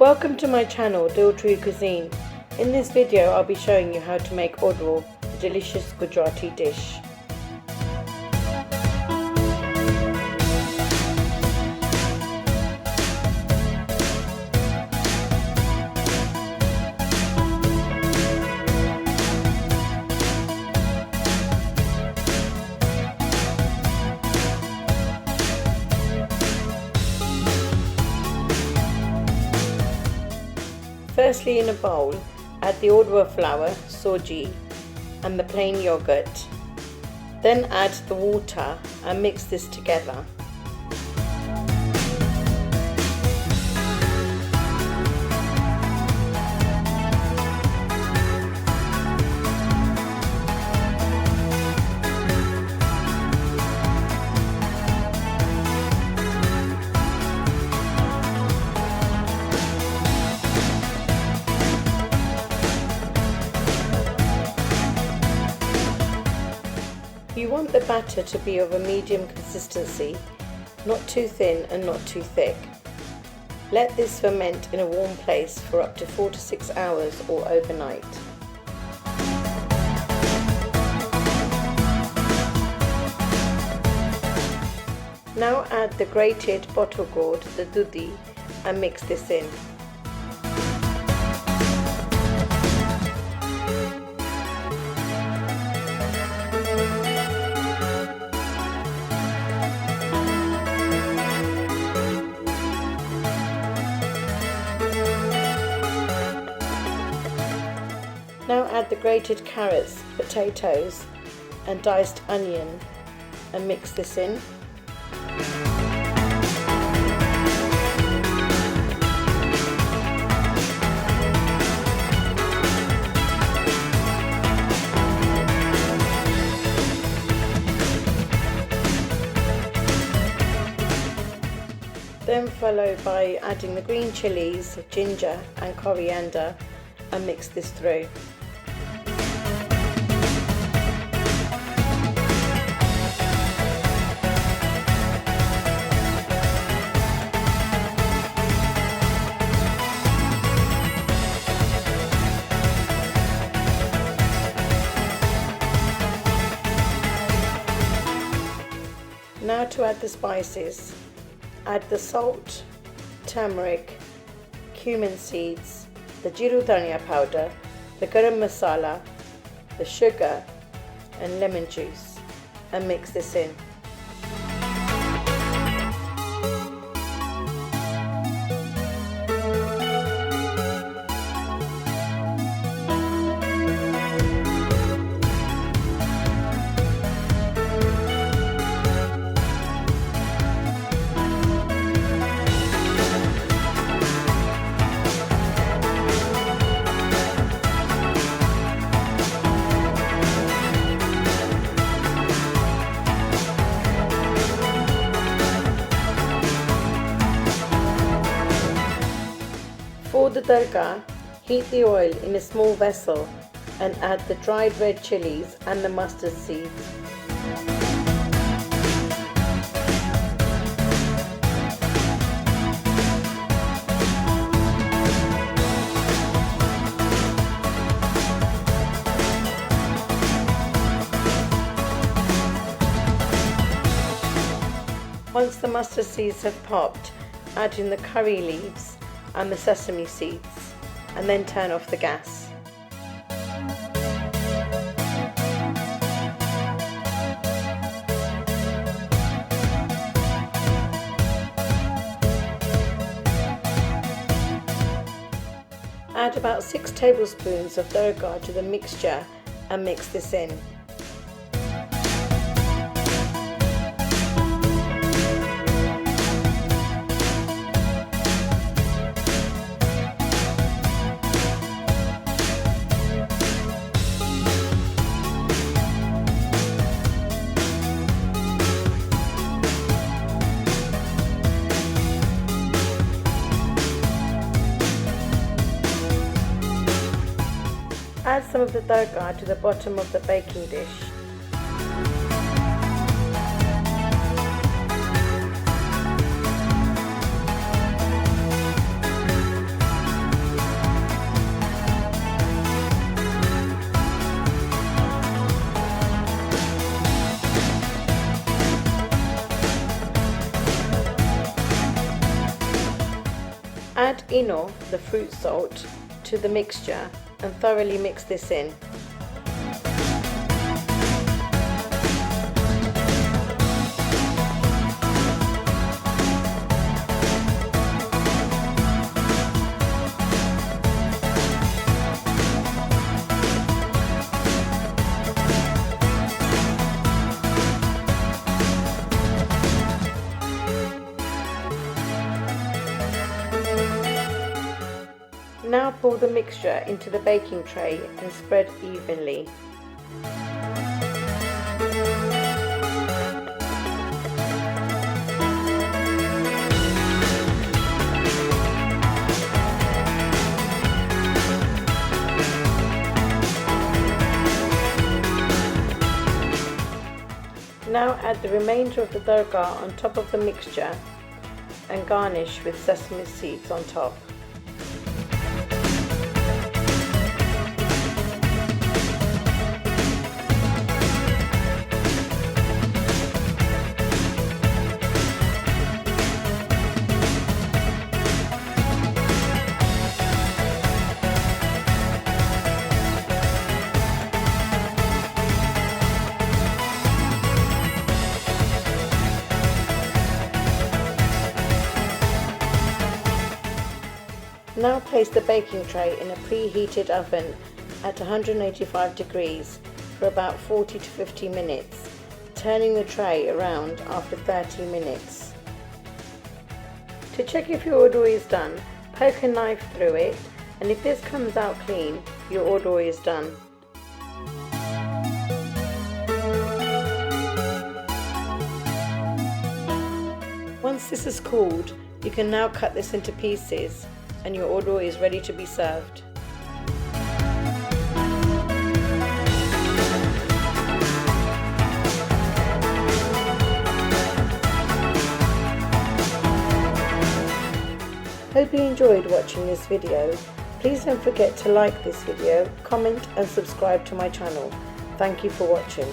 Welcome to my channel Dyltri Cuisine. In this video I'll be showing you how to make Ondhwo, a delicious Gujarati dish. Firstly, in a bowl, add the Ondhwo flour, Soji and the plain yogurt. Then add the water and mix this together. You want the batter to be of a medium consistency, not too thin and not too thick. Let this ferment in a warm place for up to 4 to 6 hours or overnight. Now add the grated bottle gourd, the Dudhi, and mix this in. Now add the grated carrots, potatoes and diced onion and mix this in. Then follow by adding the green chilies, ginger and coriander and mix this through. Now to add the spices. Add the salt, turmeric, cumin seeds, the Jeeru Dhania powder, the Garam Masala, the sugar and lemon juice and mix this in. For the tadka, heat the oil in a small vessel and add the dried red chilies and the mustard seeds. Once the mustard seeds have popped, add in the curry leaves and the sesame seeds and then turn off the gas. Add about 6 tablespoons of tadka to the mixture and mix this in. Add some of the tadka to the bottom of the baking dish. Add eno, the fruit salt, to the mixture and thoroughly mix this in. Now pour the mixture into the baking tray and spread evenly. Now add the remainder of the Tadka on top of the mixture and garnish with sesame seeds on top. Now place the baking tray in a preheated oven at 185 degrees for about 40 to 50 minutes, turning the tray around after 30 minutes. To check if your ondhwo is done, poke a knife through it, and if this comes out clean, your ondhwo is done. Once this is cooled, you can now cut this into pieces and your ondhwo is ready to be served. Hope you enjoyed watching this video. Please don't forget to like this video, comment and subscribe to my channel. Thank you for watching.